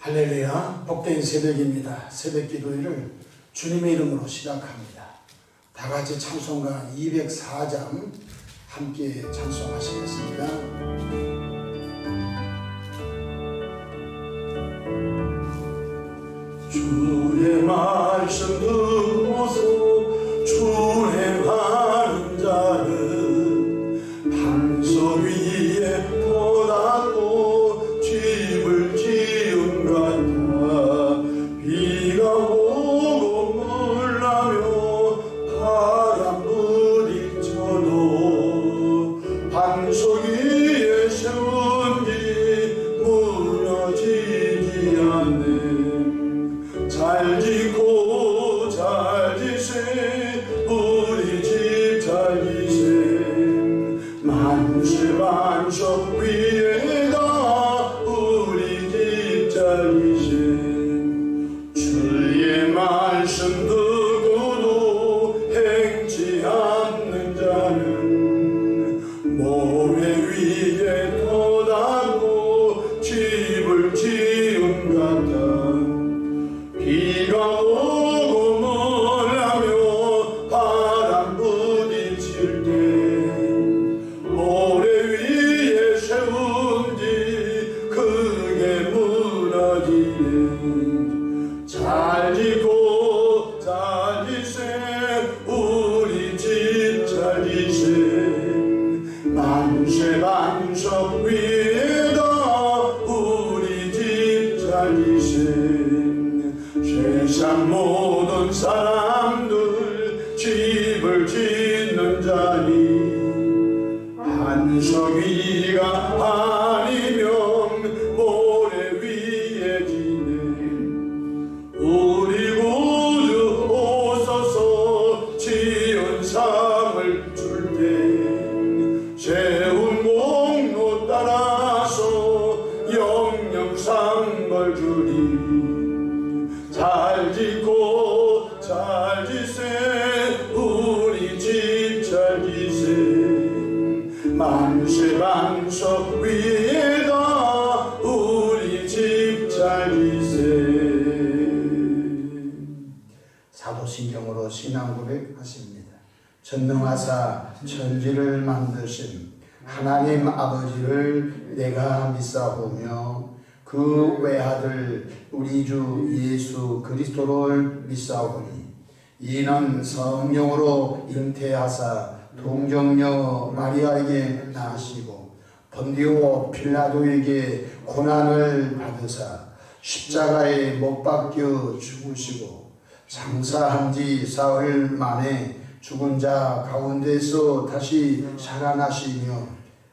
할렐루야, 복된 새벽입니다. 새벽 기도회를 주님의 이름으로 시작합니다. 다 같이 찬송가 204장 함께 찬송하시겠습니다. 주의 말씀 듣고서 준행하는 자는 반석 위에 터닫고 집을 지은 같아. 비가 오고 물나며 바람 부딪혀도 반석 위에 세운 지 무너지지 않네. 잘 짓고 잘 지세 우리 집 잘 지세. 만세 반석 위에다 우리 집 잘 지세. 주의 말씀 듣고도 행치 않는 자는 모래 위에 터닫고 집을 지은 같아. 비가 오고 물나며 바람 부딪힐 때 모래 위에 세운 지 크게 무너지네. 잘 짓고 잘 지세 우리 집 잘 지세. 만세 반석 위에다 우리 집 잘 지세. 세상 모든 사람들 집을 짓는 자니 반석 위가 아니면 모래 위에 지네. 우리 구주 오소서 지은 상을 줄 때 세운 공로 따라서 영영 상벌 주리. 잘 짓고 잘 지세 우리 집 잘 지세. 만세 반석 위에다 우리 집 잘 지세. 사도신경으로 신앙 고백하십니다. 전능하사 천지를 만드신 하나님 아버지를 내가 믿사오며 그 외아들 우리 주 예수 그리스도를 믿사오니 이는 성령으로 잉태하사 동정녀 마리아에게 낳으시고 본디오 빌라도에게 고난을 받으사 십자가에 못 박혀 죽으시고 장사한 지 사흘 만에 죽은 자 가운데서 다시 살아나시며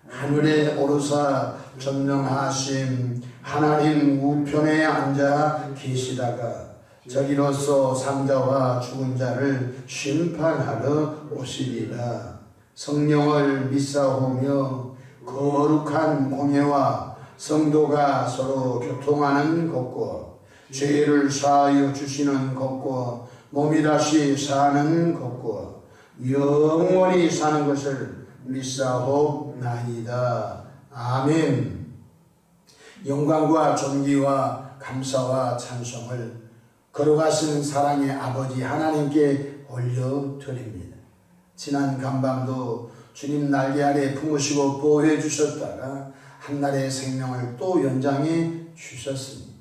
하늘에 오르사 전능하심 하나님 우편에 앉아 계시다가 저기로서 상자와 죽은 자를 심판하러 오시리라. 성령을 믿사오며 거룩한 공예와 성도가 서로 교통하는 것과 죄를 사하여 주시는 것과 몸이 다시 사는 것과 영원히 사는 것을 믿사옵나이다. 아멘. 영광과 존귀와 감사와 찬송을 걸어가신 사랑의 아버지 하나님께 올려드립니다. 지난 간밤도 주님 날개 아래 품으시고 보호해 주셨다가 한날의 생명을 또 연장해 주셨습니다.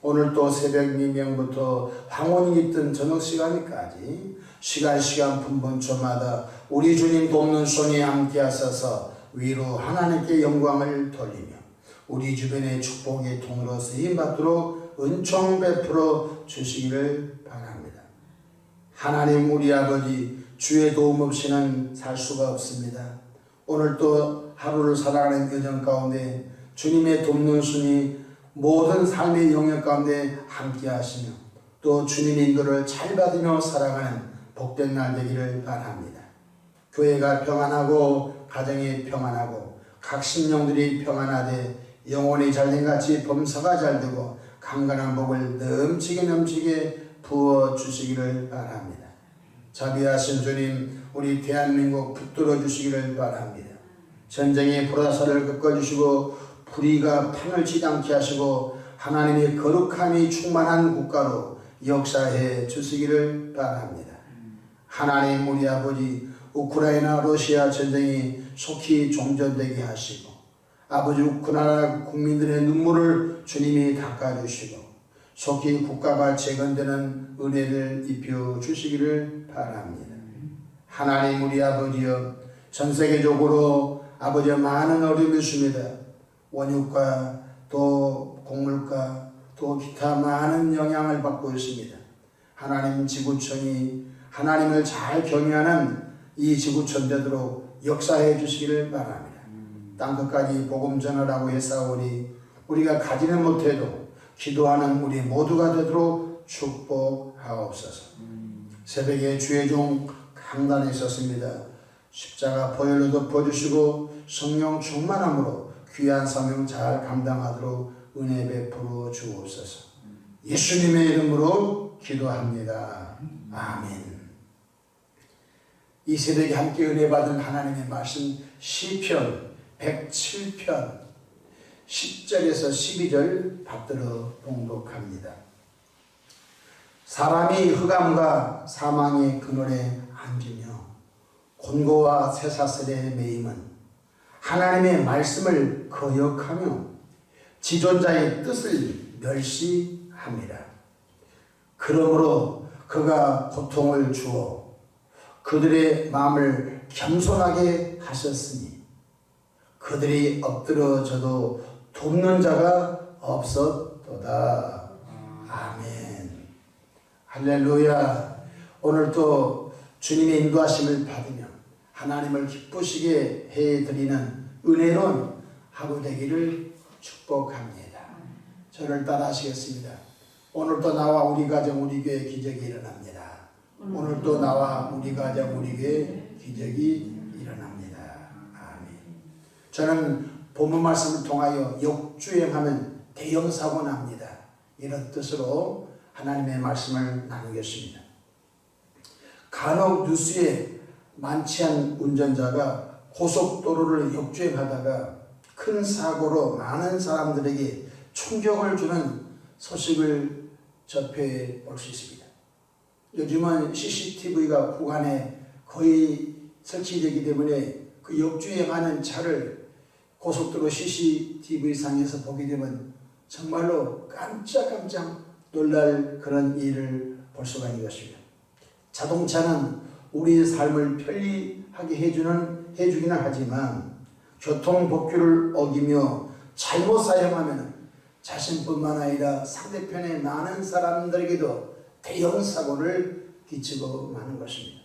오늘 또 새벽 미명부터 황혼이 깃든 저녁 시간까지 시간 분분초마다 우리 주님 돕는 손이 함께 하셔서 위로 하나님께 영광을 돌리며 우리 주변의 축복의 통으로 쓰임받도록 은총 베풀어 주시기를 바랍니다. 하나님 우리 아버지, 주의 도움 없이는 살 수가 없습니다. 오늘 또 하루를 살아가는 여정 가운데 주님의 돕는 손이 모든 삶의 영역 가운데 함께 하시며 또 주님의 인도를 잘 받으며 살아가는 복된 날 되기를 바랍니다. 교회가 평안하고 가정이 평안하고 각 심령들이 평안하되 영혼이 잘된같이 범사가 잘되고 강건한 복을 넘치게 부어주시기를 바랍니다. 자비하신 주님, 우리 대한민국 붙들어 주시기를 바랍니다. 전쟁의 불화살을 꺾어주시고 불의가 판을 치지 않게 하시고 하나님의 거룩함이 충만한 국가로 역사해 주시기를 바랍니다. 하나님 우리 아버지, 우크라이나 러시아 전쟁이 속히 종전되게 하시고 아버지 우크라이나 국민들의 눈물을 주님이 닦아주시고 속히 국가가 재건되는 은혜를 입혀 주시기를 바랍니다. 하나님 우리 아버지여, 전 세계적으로 아버지 많은 어려움이 있습니다. 원유가 또 곡물가 또 기타 많은 영향을 받고 있습니다. 하나님 지구촌이 하나님을 잘 경외하는 이 지구촌 되도록 역사해 주시기를 바랍니다. 땅끝까지 복음 전하라고 했사오니 우리가 가지는 못해도 기도하는 우리 모두가 되도록 축복하옵소서. 새벽에 주의 종 강단에 있었습니다. 십자가 보혈로 덮어주시고 성령 충만함으로 귀한 사명 잘 감당하도록 은혜 베풀어 주옵소서. 예수님의 이름으로 기도합니다. 아멘. 이 새벽에 함께 은혜 받은 하나님의 말씀 시편 107편 10절에서 12절 받들어 봉독합니다. 사람이 흑암과 사망의 그늘에 앉으며 곤고와 쇠사슬에 매임은 하나님의 말씀을 거역하며 지존자의 뜻을 멸시합니다. 그러므로 그가 고통을 주어 그들의 마음을 겸손하게 하셨으니 그들이 엎드러져도 돕는 자가 없었도다. 아멘. 할렐루야. 오늘도 주님의 인도하심을 받으며 하나님을 기쁘시게 해드리는 은혜로운 하루 되기를 축복합니다. 저를 따라하시겠습니다. 오늘도 나와 우리 가정 우리 교회 기적이 일어납니다. 오늘도 나와 우리 가정 우리 교회 기적이 일어납니다. 아멘. 저는 본문 말씀을 통하여 역주행하면 대형 사고 납니다. 이런 뜻으로 하나님의 말씀을 나누겠습니다. 간혹 뉴스에 많지 않은 운전자가 고속도로를 역주행하다가 큰 사고로 많은 사람들에게 충격을 주는 소식을 접해 볼 수 있습니다. 요즘은 CCTV가 구간에 거의 설치되기 때문에 그 역주행하는 차를 고속도로 CCTV상에서 보게 되면 정말로 깜짝깜짝 놀랄 그런 일을 볼 수가 있는 것입니다. 자동차는 우리의 삶을 편리하게 해주기는 하지만 교통법규를 어기며 잘못 사용하면 자신뿐만 아니라 상대편의 많은 사람들에게도 대형 사고를 끼치고 마는 것입니다.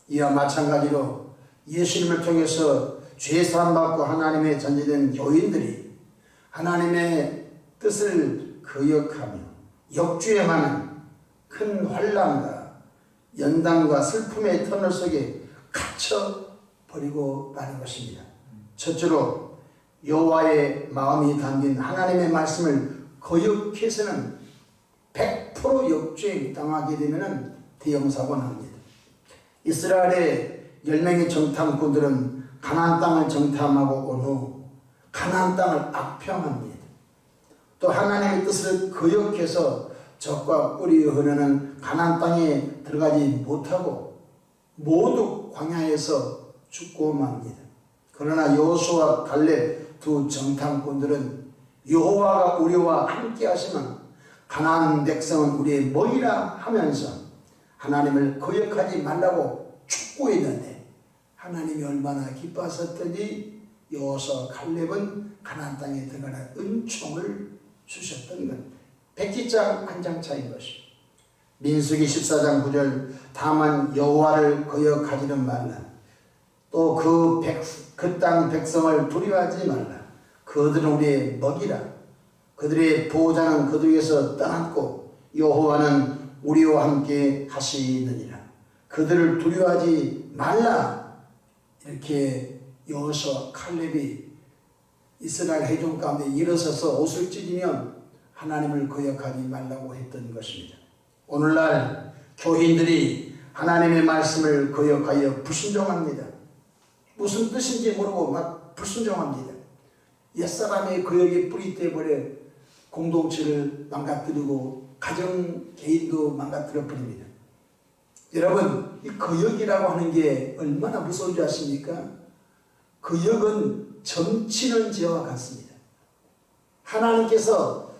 이와 마찬가지로 예수님을 통해서 죄 사함받고 하나님의 전제된 교인들이 하나님의 뜻을 거역하며 역주행하는 큰 환난과 연단과 슬픔의 터널 속에 갇혀버리고 마는 것입니다. 첫째로 여호와의 마음이 담긴 하나님의 말씀을 거역해서는 100% 역주행 당하게 되면 대형 사고 납니다. 이스라엘의 10명의 정탐꾼들은 가나안 땅을 정탐하고 온 후 가나안 땅을 악평합니다. 또 하나님의 뜻을 거역해서 적과 뿔이 흐르는 가나안 땅에 들어가지 못하고 모두 광야에서 죽고 맙니다. 그러나 여호수아와 갈렙 두 정탐꾼들은 여호와가 우리와 함께 하시면 가나안 백성은 우리의 먹이라 하면서 하나님을 거역하지 말라고 촉구했는데 하나님이 얼마나 기뻐하셨더니 여호수아와 갈렙은 가나안 땅에 들어가는 은총을 주셨던 것. 백지장 한 장 차인 것입니다. 민수기 14장 9절 다만 여호와를 거역하지는 말라. 또 그 땅 백성을 두려워하지 말라. 그들은 우리의 먹이라. 그들의 보호자는 그들에게서 떠났고 여호와는 우리와 함께 하시느니라. 그들을 두려워하지 말라. 이렇게 여호수아 칼렙이 이스라엘 회중 가운데 일어서서 옷을 찢으며 하나님을 거역하지 말라고 했던 것입니다. 오늘날 교인들이 하나님의 말씀을 거역하여 불순종합니다. 무슨 뜻인지 모르고 막 불순종합니다. 옛사람의 거역이 뿌리 떼버려 공동체를 망가뜨리고 가정 개인도 망가뜨려 버립니다. 여러분, 이 거역이라고 하는 게 얼마나 무서운 줄 아십니까? 거역은 점치는 죄와 같습니다. 하나님께서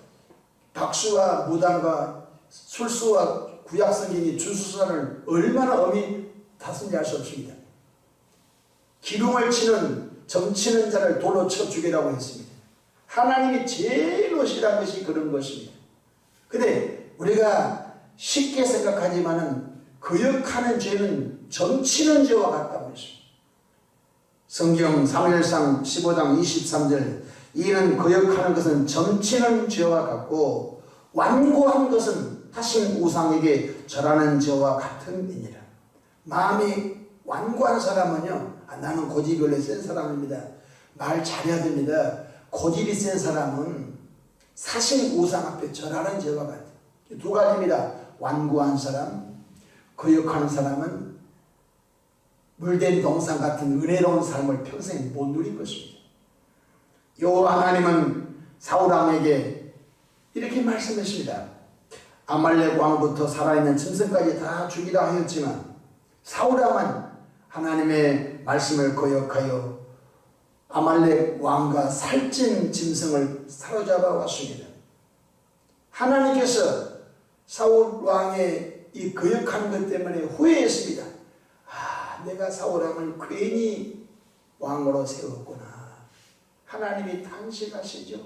박수와 무당과 술수와 구약성경이 주수사를 얼마나 엄히 다스는지 알 수 없습니다. 기둥을 치는 점치는 자를 돌로 쳐 죽이라고 했습니다. 하나님이 제일 싫어한 것이 그런 것입니다. 근데 우리가 쉽게 생각하지만은 거역하는 죄는 점치는 죄와 같다고 했습니다. 성경 사무엘상 15장 23절, 이는 거역하는 것은 점치는 죄와 같고 완고한 것은 하신 우상에게 절하는 죄와 같음이니라. 마음이 완고한 사람은요, 나는 고집이 원래 센 사람입니다, 말 잘해야 됩니다. 고집이 센 사람은 사신 우상 앞에 절하는 죄와 같아요. 두 가지입니다. 완고한 사람, 거역하는 사람은 물된 동산 같은 은혜로운 삶을 평생 못 누린 것입니다. 여호와 하나님은 사울왕에게 이렇게 말씀했습니다. 아말렉 왕부터 살아있는 짐승까지 다 죽이라 하였지만 사울왕은 하나님의 말씀을 거역하여 아말렉 왕과 살찐 짐승을 사로잡아 왔습니다. 하나님께서 사울 왕의 이 거역하는 것 때문에 후회했습니다. 내가 사울 왕을 괜히 왕으로 세웠구나. 하나님이 탄식하시죠.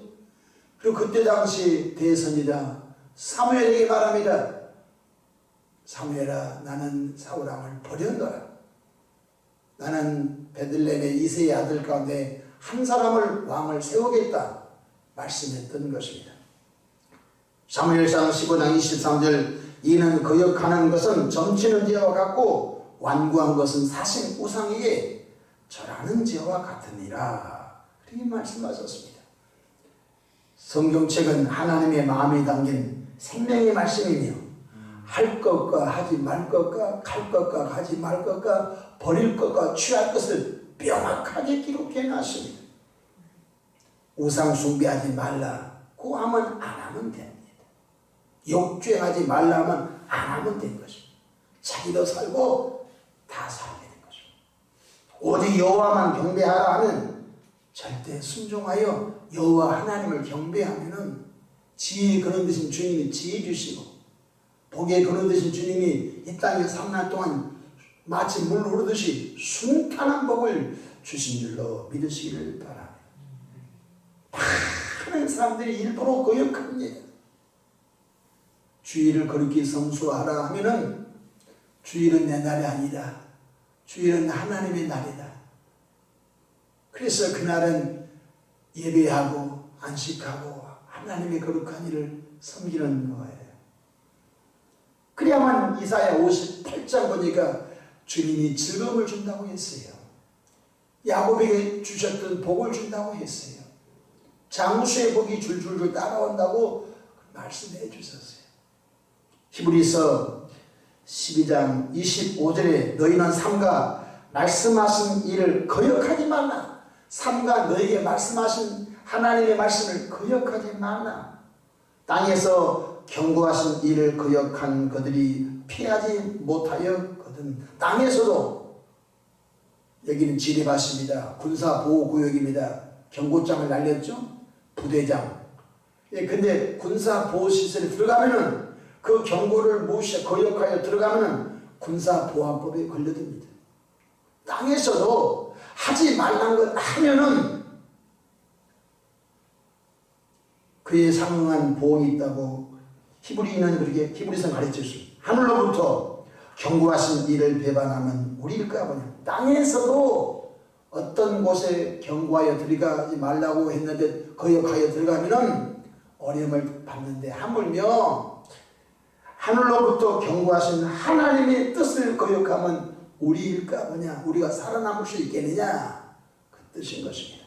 그리고 그때 당시 대선이다 사무엘에게 말합니다. 사무엘아, 나는 사울 왕을 버렸노라. 나는 베들레헴의 이새의 아들 가운데 한 사람을 왕을 세우겠다 말씀했던 것입니다. 사무엘상 15장 23절, 이는 거역하는 것은 점치는 죄와 같고 완고한 것은 사신 우상에게 절하는 죄와 같으니라. 그렇게 말씀하셨습니다. 성경책은 하나님의 마음이 담긴 생명의 말씀이며 할 것과 하지 말 것과 갈 것과 가지 말 것과 버릴 것과 취할 것을 명확하게 기록해 놨습니다. 우상 숭배하지 말라고 하면 안 하면 됩니다. 욕죄하지 말라 하면 안 하면 된 것입니다. 자기도 살고 다 살게 된 것입니다. 오직 여호와만 경배하라 하면 절대 순종하여 여호와 하나님을 경배하면은 지혜에 그런 되신 주님이 지혜 주시고 복에 그런 되신 주님이 이 땅에서 3날 동안 마치 물 흐르듯이 순탄한 복을 주신 줄로 믿으시기를 바랍니다. 많은 사람들이 일부러 거역합니다. 주일을 그렇게 성수하라 하면은 주일은 내 날이 아니다. 주일은 하나님의 날이다. 그래서 그날은 예배하고 안식하고 하나님의 거룩한 일을 섬기는 거예요. 그래야만 이사야 58장 보니까 주님이 즐거움을 준다고 했어요. 야곱에게 주셨던 복을 준다고 했어요. 장수의 복이 줄줄줄 따라온다고 말씀해 주셨어요. 히브리서 12장 25절에 너희는 삼가 말씀하신 일을 거역하지 말라. 삼가 너희에게 말씀하신 하나님의 말씀을 거역하지 말라. 땅에서 경고하신 일을 거역한 그들이 피하지 못하였거든. 땅에서도, 여기는 지리밭입니다. 군사보호구역입니다. 경고장을 날렸죠. 부대장. 근데 군사보호시설에 들어가면은 그 경고를 무시해 거역하여 들어가면은 군사보안법에 걸려듭니다. 땅에서도 하지 말란 것 하면은 그에 상응한 보험이 있다고 히브리는 그렇게 히브리서 가르쳤습니다. 하늘로부터 경고하신 이를 배반하면 우리일까 보냐. 땅에서도 어떤 곳에 경고하여 들어가지 말라고 했는데 거역하여 들어가면은 어려움을 받는데 하물며 하늘로부터 경고하신 하나님의 뜻을 거역하면 우리일까 보냐. 우리가 살아남을 수 있겠느냐. 그 뜻인 것입니다.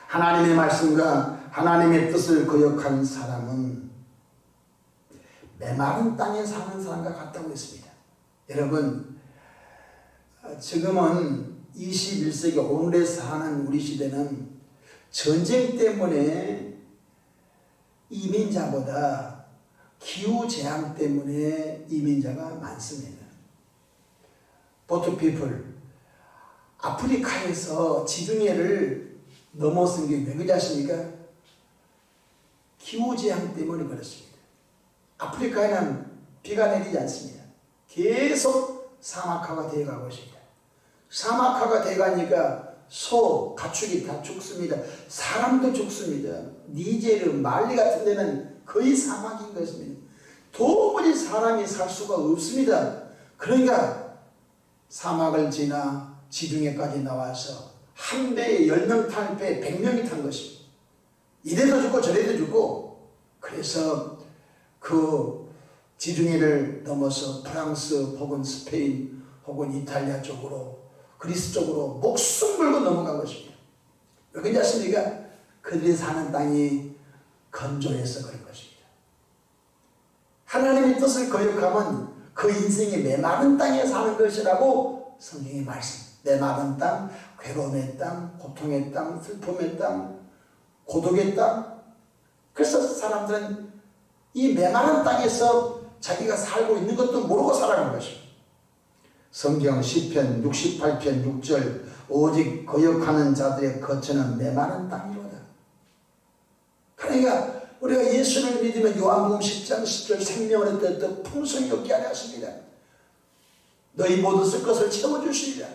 하나님의 말씀과 하나님의 뜻을 거역한 사람은 메마른 땅에 사는 사람과 같다고 했습니다. 여러분, 지금은 21세기 오늘에 사는 우리 시대는 전쟁 때문에 이민자보다 기후재앙 때문에 이민자가 많습니다. 보트 피플, 아프리카에서 지중해를 넘어선 게 왜 그러지 않습니까? 기후재앙 때문에 그렇습니다. 아프리카에는 비가 내리지 않습니다. 계속 사막화가 되어가고 있습니다. 사막화가 되어가니까 소, 가축이 다 죽습니다. 사람도 죽습니다. 니제르, 말리 같은 데는 거의 사막인 것입니다. 도무지 사람이 살 수가 없습니다. 그러니까 사막을 지나 지중해까지 나와서 한 배에 10명 탈 배에 100명이 탄 것입니다. 이래도 죽고 저래도 죽고, 그래서 그 지중해를 넘어서 프랑스 혹은 스페인 혹은 이탈리아 쪽으로, 그리스 쪽으로 목숨 걸고 넘어간 것입니다. 왜 그러지 않습니까? 그들이 사는 땅이 건조해서 그런 것입니다. 하나님의 뜻을 거역하면 그 인생이 메마른 땅에 사는 것이라고 성경이 말씀. 메마른 땅, 괴로움의 땅, 고통의 땅, 슬픔의 땅, 고독의 땅. 그래서 사람들은 이 메마른 땅에서 자기가 살고 있는 것도 모르고 살아가는 것입니다. 성경 시편 68편 6절, 오직 거역하는 자들의 거처는 메마른 땅이로다. 그러니까 우리가 예수를 믿으면 요한복음 10장 10절 생명을 얻되 더 풍성히 얻게 하려 하십니다. 너희 모두 쓸 것을 채워주시리라.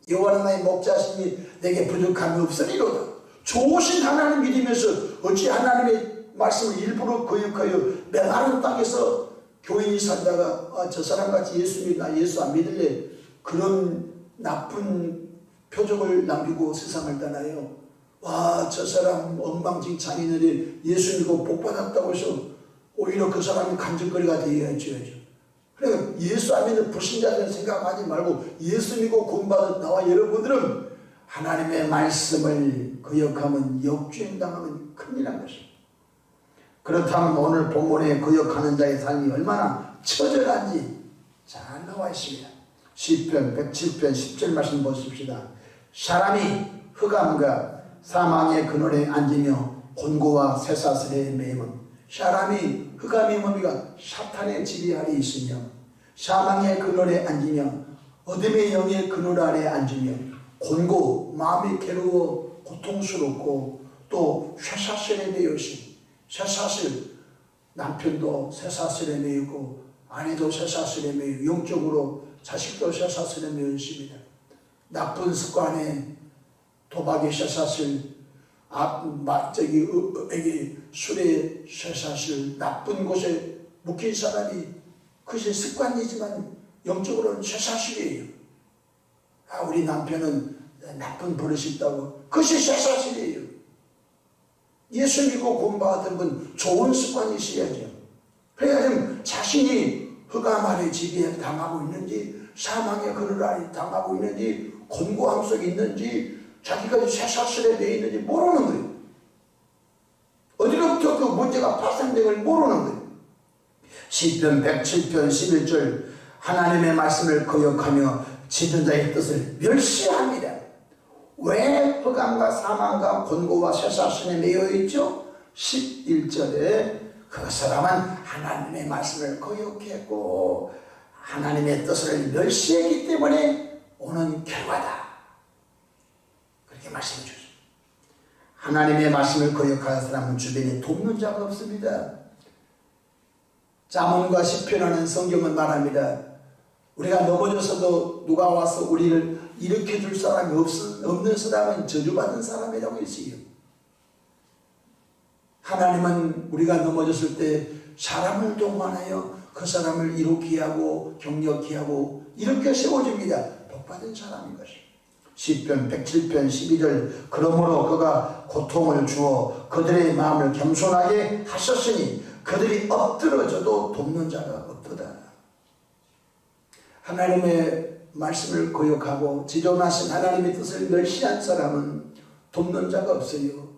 여호와는 나의 목자시니 내게 부족함이 없으리로다. 좋으신 하나님 믿으면서 어찌 하나님의 말씀을 일부러 거역하여 메마른 땅에서 교인이 살다가 저 사람같이 예수 믿나 예수 안 믿을래, 그런 나쁜 표적을 남기고 세상을 떠나요. 와, 저 사람 엉망진창이는데 예수 믿고 복받았다고 해서 오히려 그 사람이 간증거리가 되어야죠. 그러니까 예수 안 믿는 불신자들 생각하지 말고 예수 믿고 구원받은 나와 여러분들은 하나님의 말씀을 거역하면 역주행당하면 큰일 난 것입니다. 그렇다면 오늘 본문에 거역하는 자의 삶이 얼마나 처절한지 잘 나와 있습니다. 시편 107편 10절 말씀 보십시다. 사람이 흑암과 사망의 그늘에 앉으며 곤고와 쇠사슬에 매임은, 사람이 흑암이 뭡니까? 사탄의 지배 아래 있으며 사망의 그늘에 앉으며 어둠의 영의 그늘 아래 앉으며 곤고, 마음이 괴로워 고통스럽고 또 쇠사슬에 매여있습니다. 쇠사슬, 남편도 쇠사슬에 매이고 아내도 쇠사슬에 매이고 영적으로 자식도 쇠사슬에 매여 있습니다. 나쁜 습관에 도박의 쇠사슬, 술의 쇠사슬, 나쁜 곳에 묶인 사람이 그것이 습관이지만 영적으로는 쇠사슬이에요. 우리 남편은 나쁜 버릇이 있다고, 그것이 쇠사슬이에요. 예수 믿고 구원받은 분 좋은 습관이 있어야죠. 그래야 좀 자신이 흑암 아래 지배에 당하고 있는지, 사망의 그늘 아래 당하고 있는지, 곤고함 속에 있는지, 자기가 쇠사슬에 매여 있는지 모르는 거예요. 어디로부터 그 문제가 발생된 걸 모르는 거예요. 시편 107편 11절, 하나님의 말씀을 거역하며 지존자의 뜻을 멸시합니다. 왜 흑암과 사망과 곤고와 쇠사슬에 매여 있죠? 11절에 그 사람은 하나님의 말씀을 거역했고 하나님의 뜻을 멸시했기 때문에 오는 결과다. 그렇게 말씀해 주십니다. 하나님의 말씀을 거역하는 사람은 주변에 돕는 자가 없습니다. 잠언과 시편하는 성경은 말합니다. 우리가 넘어져서도 누가 와서 우리를 일으켜줄 사람이 없는 사람은 저주받은 사람이라고 했어요. 하나님은 우리가 넘어졌을 때 사람을 동반하여 그 사람을 일으키게 하고 격려케 하고 이렇게 세워줍니다. 복받은 사람인 것입니다. 시편 107편 12절, 그러므로 그가 고통을 주어 그들의 마음을 겸손하게 하셨으니 그들이 엎드러져도 돕는 자가 없도다. 하나님의 말씀을 거역하고 지존하신 하나님의 뜻을 멸시한 사람은 돕는 자가 없어요.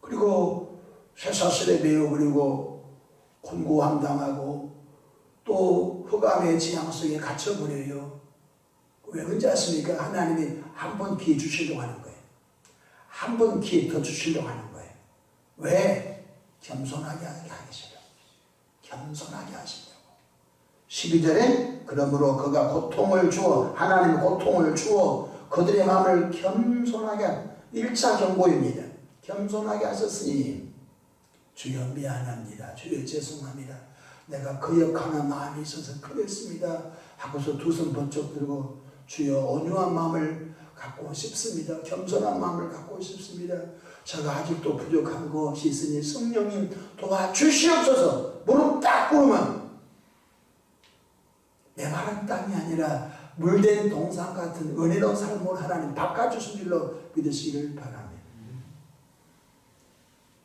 그리고 쇠사슬에 매여 그리고 곤고함 당하고 또 흑암의 지향 속에 갇혀버려요. 왜 그런지 아십니까? 하나님이 한 번 기회 주시려고 하는 거예요. 한 번 기회 더 주시려고 하는 거예요. 왜? 겸손하게 하시려고. 겸손하게 하시려고. 12절에 그러므로 그가 고통을 주어 하나님의 고통을 주어 그들의 마음을 겸손하게 한 1차 경고입니다. 겸손하게 하셨으니 주여 미안합니다. 주여 죄송합니다. 내가 거역하는 마음이 있어서 그랬습니다. 하고서 두 손 번쩍 들고 주여 온유한 마음을 갖고 싶습니다. 겸손한 마음을 갖고 싶습니다. 제가 아직도 부족한 것이 있으니 성령님 도와주시옵소서. 무릎 딱 꿇으면 메마른 땅이 아니라 물된 동산 같은 은혜로운 삶을 하나님 바꿔주신 줄로 믿으시기를 바랍니다.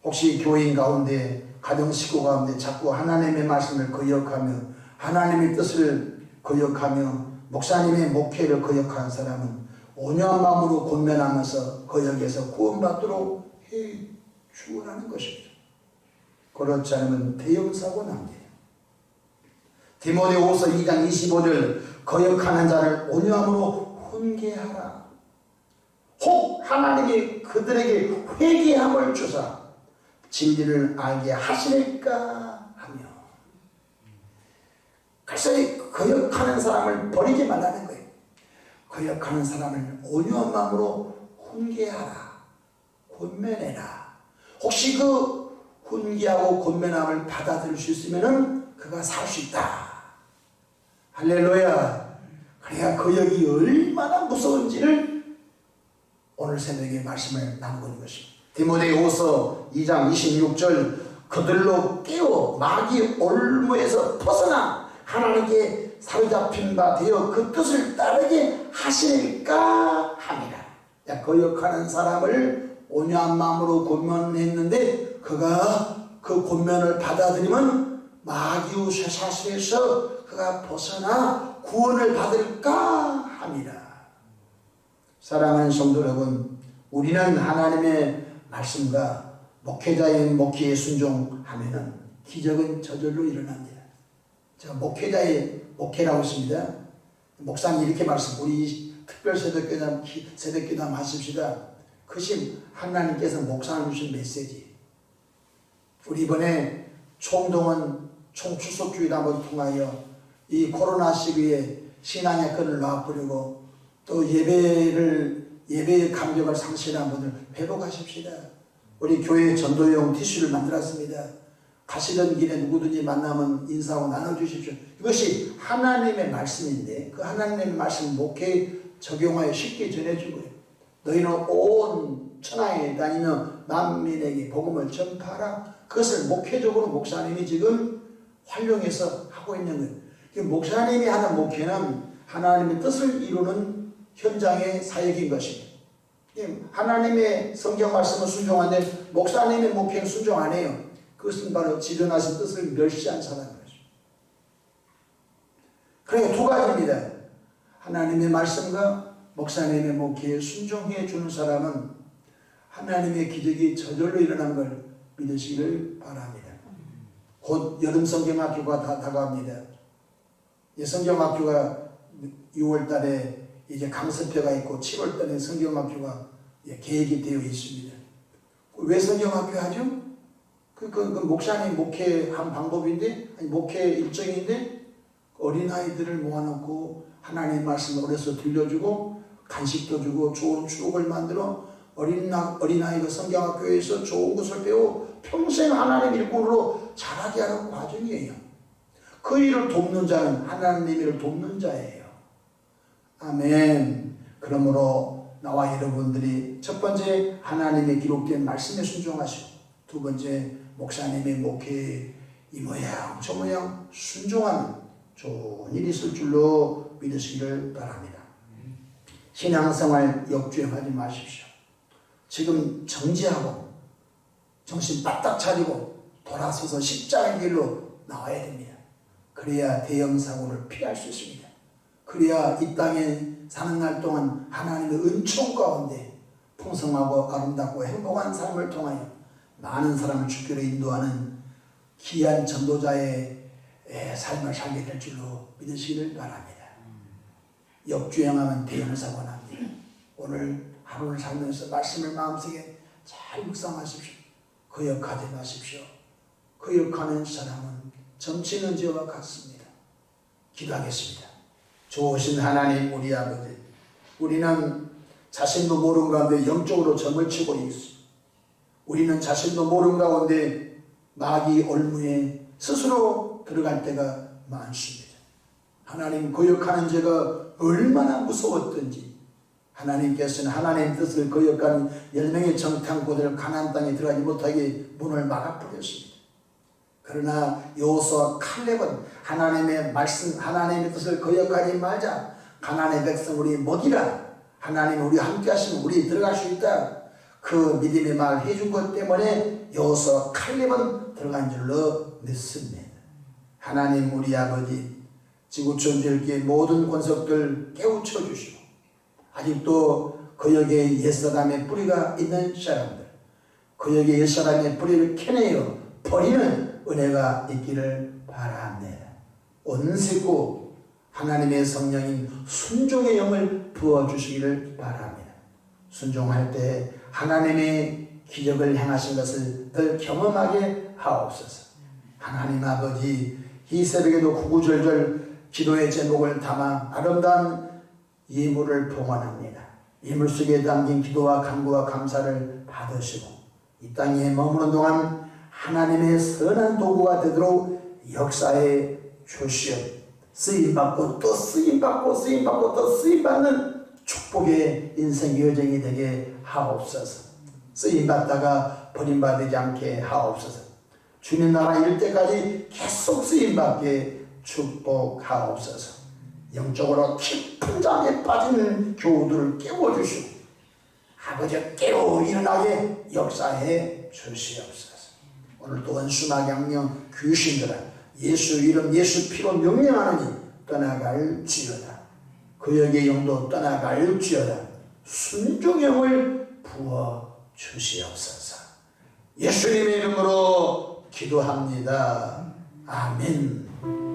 혹시 교인 가운데 가정 식구 가운데 자꾸 하나님의 말씀을 거역하며 하나님의 뜻을 거역하며 목사님의 목회를 거역하는 사람은 온유한 마음으로 권면하면서 거역에서 구원받도록 해 주라는 것입니다. 그렇지 않으면 대형사고 납니다. 디모데후서 2장 25절 거역하는 자를 온유함으로 훈계하라. 혹 하나님이 그들에게 회개함을 주사 진리를 알게 하시릴까 하며. 그래서 거역하는 사람을 버리지 말라는 거예요. 거역하는 사람을 온유한 마음으로 훈계하라. 권면해라. 혹시 그 훈계하고 권면함을 받아들일 수 있으면 그가 살 수 있다. 할렐루야. 그래야 거역이 얼마나 무서운지를 오늘 새벽에 말씀을 나누는 것입니다. 디모데후서 2장 26절 그들로 깨워 마귀 올무에서 벗어나 하나님께 사로잡힌 바 되어 그 뜻을 따르게 하실까 함이라. 거역하는 사람을 온유한 마음으로 권면했는데 그가 그 권면을 받아들이면 마귀의 쇠사슬에서 그가 벗어나 구원을 받을까 함이라. 사랑하는 성도 여러분, 우리는 하나님의 말씀과 목회자의 목회에 순종하면은 기적은 저절로 일어납니다. 제가 목회자의 목회라고 했습니다. 목사님 이렇게 말씀, 우리 특별 새벽기도 하십시다. 그것이 하나님께서 목사님 주신 메시지. 우리 이번에 총동원 총추석주의담을 통하여 이 코로나 시기에 신앙의 끈을 놔버리고 또 예배의 감격을 상실한 분들 회복하십시다. 우리 교회 전도용 티슈를 만들었습니다. 가시던 길에 누구든지 만나면 인사하고 나눠주십시오. 이것이 하나님의 말씀인데 그 하나님의 말씀 목회에 적용하여 쉽게 전해주고요. 너희는 온 천하에 다니며 만민에게 복음을 전파하라. 그것을 목회적으로 목사님이 지금 활용해서 하고 있는 거예요. 목사님이 하는 목회는 하나님의 뜻을 이루는 현장의 사역인 것입니다. 하나님의 성경 말씀을 순종하는데 목사님의 목회는 순종 안 해요. 그것은 바로 지존하신 뜻을 멸시한 사람인 것입니다. 그러니까 두 가지입니다. 하나님의 말씀과 목사님의 목회에 순종해 주는 사람은 하나님의 기적이 저절로 일어난 걸 믿으시기를 바랍니다. 곧 여름 성경학교가 다가옵니다. 이 성경학교가 6월 달에 이제 강습회가 있고 7월 달에 성경학교가 계획이 되어 있습니다. 왜 성경학교 하죠? 그 목사님 목회한 방법인데, 아니 목회 일정인데, 어린아이들을 모아놓고 하나님의 말씀을 어려서 들려주고 간식도 주고 좋은 추억을 만들어 어린아이가 성경학교에서 좋은 것을 배워 평생 하나님 일꾼으로 자라게 하는 과정이에요. 그 일을 돕는 자는 하나님의 일을 돕는 자예요. 아멘. 그러므로 나와 여러분들이 첫 번째 하나님의 기록된 말씀에 순종하시고 두 번째 목사님의 목회에 이 모양 저 모양 순종하는 좋은 일이 있을 줄로 믿으시기를 바랍니다. 신앙생활 역주행하지 마십시오. 지금 정지하고 정신 바짝 차리고 돌아서서 십자가의 길로 나와야 됩니다. 그래야 대형 사고를 피할 수 있습니다. 그래야 이 땅에 사는 날 동안 하나님의 은총 가운데 풍성하고 아름답고 행복한 삶을 통하여 많은 사람을 주께로 인도하는 귀한 전도자의 삶을 살게 될 줄로 믿으시기를 바랍니다. 역주행하면 대형 사고가 납니다. 오늘 하루를 살면서 말씀을 마음속에 잘 묵상하십시오. 거역하지 마십시오. 거역하는 사람은 점치는 죄와 같습니다. 기도하겠습니다. 좋으신 하나님 우리 아버지, 우리는 자신도 모르는 가운데 영적으로 점을 치고 있습니다. 우리는 자신도 모르는 가운데 마귀 올무에 스스로 들어갈 때가 많습니다. 하나님 거역하는 죄가 얼마나 무서웠던지 하나님께서는 하나님 뜻을 거역하는 10명의 정탐꾼들을 가나안 땅에 들어가지 못하게 문을 막아버렸습니다. 그러나 여호수아와 칼렙은 하나님의 말씀, 하나님의 뜻을 거역하지 말자. 가나안의 백성 우리 먹이라. 하나님 우리 함께 하시면 우리 들어갈 수 있다. 그 믿음의 말 해준 것 때문에 여호수아와 칼렙은 들어간 줄로 믿습니다. 하나님 우리 아버지, 지구촌들께 모든 권속들 깨우쳐 주시고 아직도 거역의 옛사람의 뿌리가 있는 사람들, 거역의 옛사람의 뿌리를 캐내어 버리는 은혜가 있기를 바랍니다. 온세고 하나님의 성령인 순종의 영을 부어주시기를 바랍니다. 순종할 때 하나님의 기적을 행하신 것을 늘 경험하게 하옵소서. 하나님 아버지, 이 새벽에도 구구절절 기도의 제목을 담아 아름다운 예물을 봉헌합니다. 예물 속에 담긴 기도와 간구와 감사를 받으시고 이 땅에 머무는 동안 하나님의 선한 도구가 되도록 역사에 주시어 쓰임받고 또 쓰임받고 쓰임받고 또 쓰임받는 축복의 인생 여정이 되게 하옵소서. 쓰임받다가 버림받지 않게 하옵소서. 주님 나라 이룰 때까지 계속 쓰임받게 축복하옵소서. 영적으로 깊은 잠에 빠진 교우들을 깨워주시고 아버지 깨워 일어나게 역사해 주시옵소서. 오늘도 원수나 양령 귀신들아 예수 이름 예수 피로 명령하느니 떠나갈지어다. 거역의 영도 떠나갈지어다. 순종의 영을 부어 주시옵소서. 예수님의 이름으로 기도합니다. 아멘.